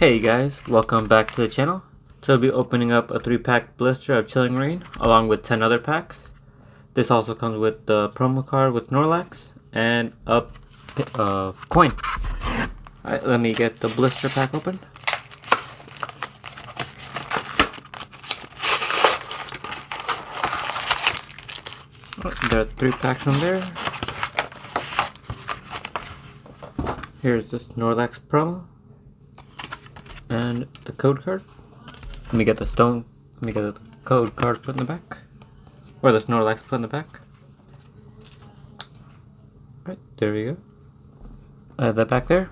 Hey guys, welcome back to the channel. So I'll be opening up a 3-pack blister of Chilling Reign along with 10 other packs. This also comes with the promo card with Snorlax and a coin. Alright, let me get the blister pack open. There are 3 packs from there. Here's the Snorlax promo and the code card. Let me get the code card put in the back, or the Snorlax put in the back. Right, there we go. Add that back there.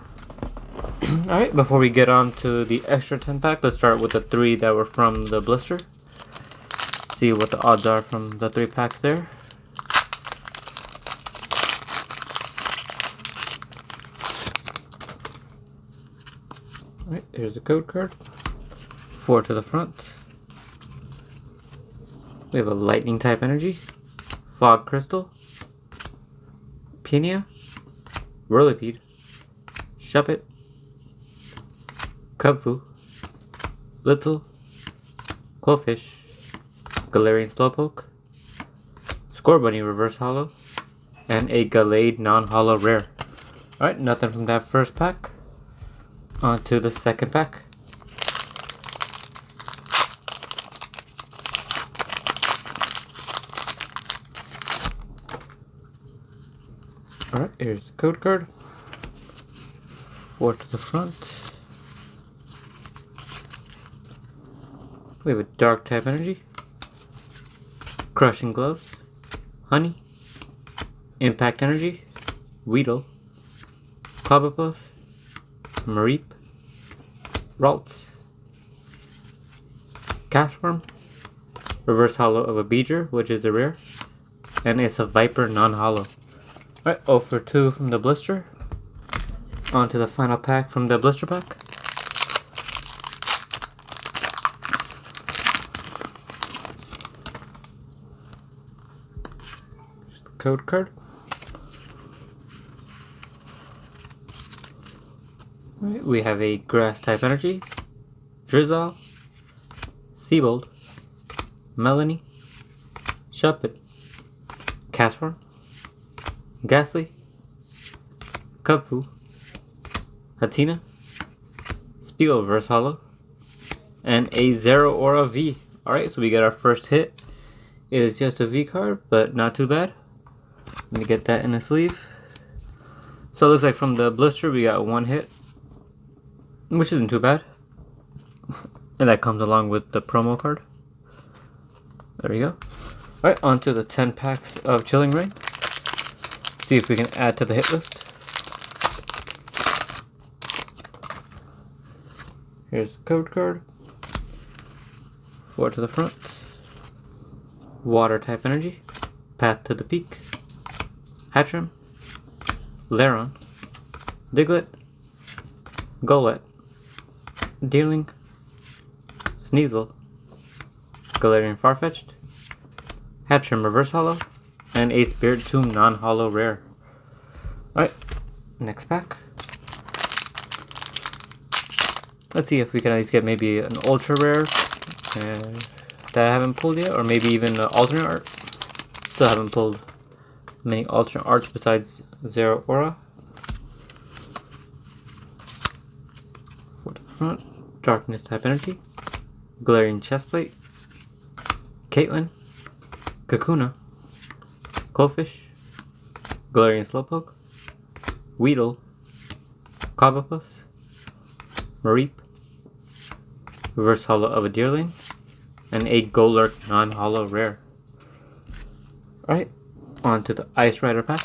Alright, before we get on to the extra 10 pack, let's start with the 3 that were from the blister. See what the odds are from the 3 packs there. Alright, here's the code card. 4 to the front. We have a Lightning type energy, Fog Crystal, Pina, Whirlipede, Shuppet, Kubfu, Little, Qwilfish, Galarian Slowpoke, Scorbunny Reverse Holo, and a Gallade non-holo rare. Alright, nothing from that first pack. On to the second pack. Alright, here's the code card. 4 to the front. We have a Dark type energy, Crushing Gloves, Honey, Impact Energy, Weedle, Clobbopus, Mareep, Ralts, Castform, Reverse Holo of a Beedrill, which is a rare, and it's a Viper non-holo. Alright, 0 for 2 from the blister. On to the final pack from the blister pack. Just the code card. Alright, we have a Grass type energy, Drizzle, Seabold, Melanie, Shuppet, Castform, Ghastly, Kubfu, Hatenna, Spiegel Reverse Holo, and a Zeraora V. Alright, so we get our first hit. It is just a V card, but not too bad. Let me get that in a sleeve. So it looks like from the blister we got 1 hit, which isn't too bad. And that comes along with the promo card. There we go. Alright, on to the 10 packs of Chilling Reign. See if we can add to the hit list. Here's the code card. 4 to the front. Water type energy, Path to the Peak, Hatchrim, Lairon, Diglett, Golett, Deerling, Sneasel, Galarian Farfetch'd, Hatchrim Reverse Holo, and a Spiritomb non-holo rare. Alright, next pack. Let's see if we can at least get maybe an ultra rare that I haven't pulled yet, or maybe even an alternate art. Still haven't pulled many alternate arts besides Zeraora. 4 to the front. Darkness type energy, Galarian Chestplate, Caitlyn, Kakuna, Qwilfish, Galarian Slowpoke, Weedle, Clobbopus, Mareep, Reverse Holo of a Deerling, and a Golurk non-holo rare. Alright, on to the Ice Rider pack.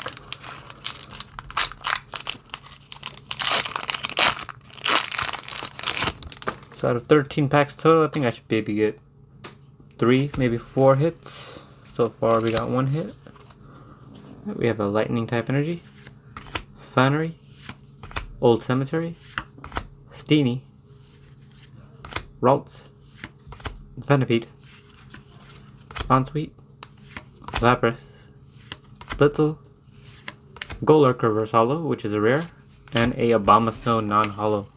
So out of 13 packs total, I think I should maybe get 3, maybe 4 hits. So far we got 1 hit. We have a Lightning type energy, Fannery, Old Cemetery, Steenie, Ralts, Venipede, Bonsweet, Lapras, Blitzel, Golurk Reverse Holo, which is a rare, and a Abomasnow non-holo.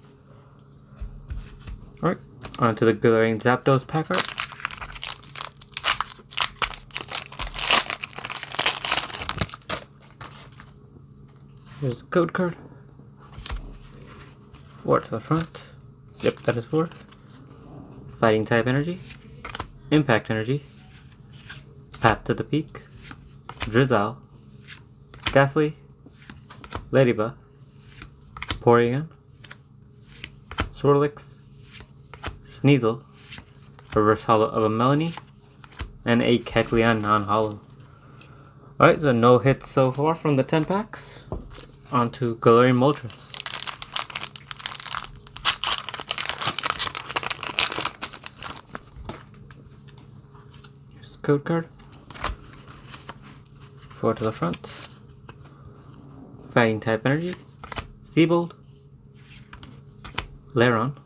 Alright, on to the Galarian Zapdos pack art. Here's the code card. 4 to the front. Yep, that is 4. Fighting type energy. Impact energy. Path to the Peak. Drizzile. Ghastly. Ladybug. Porygon. Swirlix. Sneasel. Reverse Hollow of a Melanie. And a Kecleon non-hollow. Alright, so no hits so far from the 10 packs. On to Galarian Moltres. Here's the code card. 4 to the front. Fighting type energy. Seabold. Lairon.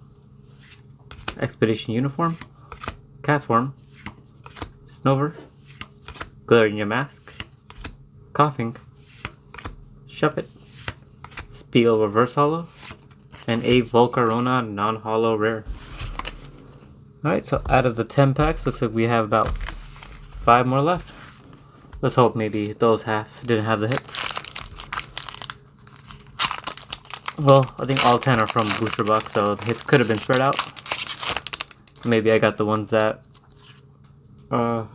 Expedition Uniform. Castform. Snover. Galarian Mask. Coughing. Shuppet. Spiel Reverse Hollow. And a Volcarona non-hollow rare. Alright, so out of the 10 packs, looks like we have about 5 more left. Let's hope maybe those half didn't have the hits. Well, I think all 10 are from Booster Box, so the hits could have been spread out. Maybe I got the ones that are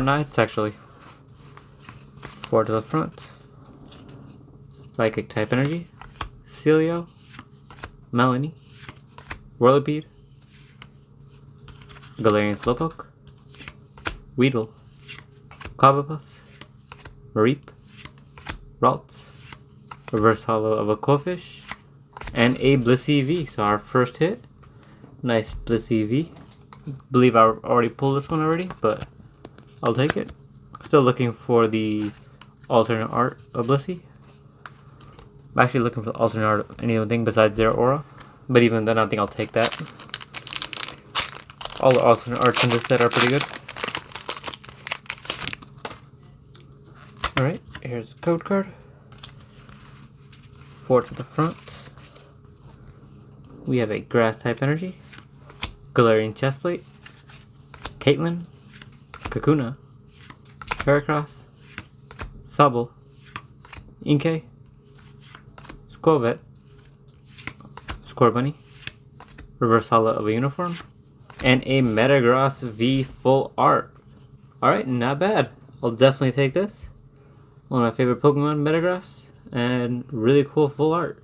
Knights, actually. 4 to the front. Psychic type energy. Celio. Melanie. Whirlipede. Galarian Slowpoke. Weedle. Clobbopus. Mareep. Ralts. Reverse Hollow of a Cofish. And a Blissey V. So our first hit. Nice Blissey V. Believe I already pulled this one already, but I'll take it. Still looking for the alternate art of Blissey. I'm actually looking for the alternate art of anything besides their aura. But even then, I think I'll take that. All the alternate arts in this set are pretty good. Alright, here's the code card. 4 to the front. We have a Grass type energy. Galarian Chestplate. Caitlyn. Kakuna. Heracross. Sobble. Inkay. Squirvet. Scorbunny. Reverse Hollow of a Uniform. And a Metagross V full art. Alright, not bad. I'll definitely take this. One of my favorite Pokemon, Metagross. And really cool full art.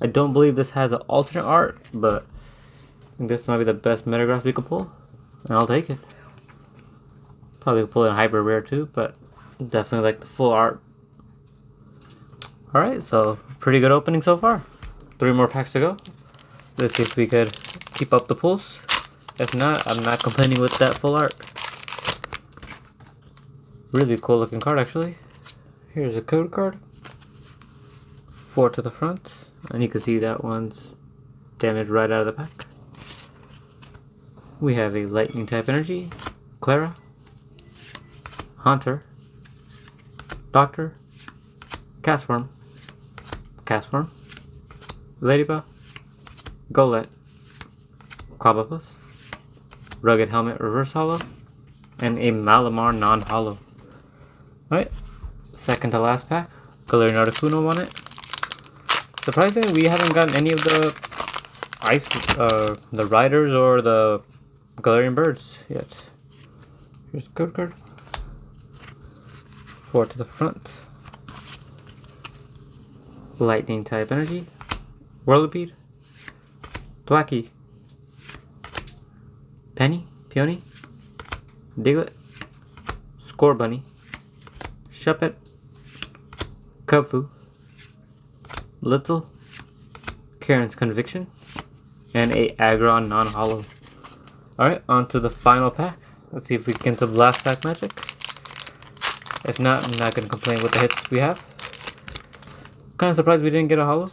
I don't believe this has an alternate art, but I think this might be the best Metagross we could pull. And I'll take it. Probably could pull in Hyper Rare too, but definitely like the full art. Alright, so pretty good opening so far. 3 more packs to go. Let's see if we could keep up the pulls. If not, I'm not complaining with that full art. Really cool looking card actually. Here's a code card. 4 to the front. And you can see that one's damaged right out of the pack. We have a Lightning type energy. Clara. Haunter. Doctor. Castform. Ladybug. Golett. Clobbopus. Rugged Helmet Reverse Hollow. And a Malamar non-hollow. Alright, second to last pack. Galarian Articuno on it. Surprisingly, we haven't gotten any of the the Riders or the Galarian Birds yet. Here's the code card. 4 to the front. Lightning type energy. Whirlipede. Thwackey. Penny. Peony. Diglett. Scorbunny. Shuppet. Kubfu. Little. Karen's Conviction. And a Aggron non-hollow. Alright, on to the final pack. Let's see if we can get to the last pack magic. If not, I'm not going to complain with the hits we have. Kind of surprised we didn't get a hollow.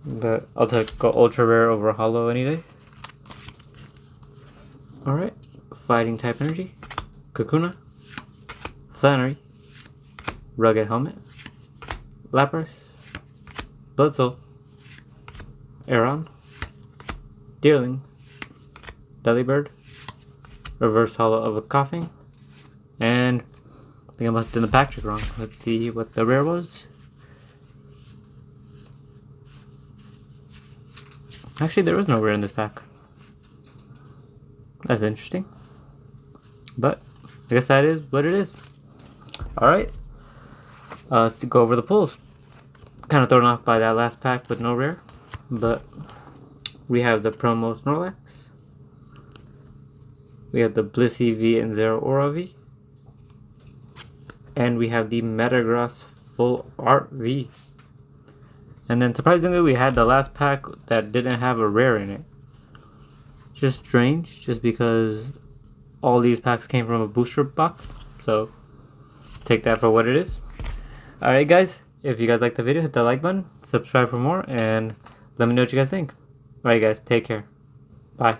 But I'll go ultra rare over a hollow any day. Alright, Fighting type energy. Kakuna. Flannery. Rugged Helmet. Lapras. Bledsoe. Aeron. Deerling, Delibird, Reverse Hollow of a Coughing, and I think I must have done the pack trick wrong. Let's see what the rare was. Actually, there was no rare in this pack. That's interesting. But I guess that is what it is. Alright. Let's go over the pulls. Kind of thrown off by that last pack with no rare. But we have the promo Snorlax. We have the Blissey V and Zero Aura V. And we have the Metagross Full Art V. And then surprisingly we had the last pack that didn't have a rare in it. Just strange, just because all these packs came from a booster box. So take that for what it is. Alright guys, if you guys liked the video, hit the like button, subscribe for more, and let me know what you guys think. Alright guys, take care. Bye.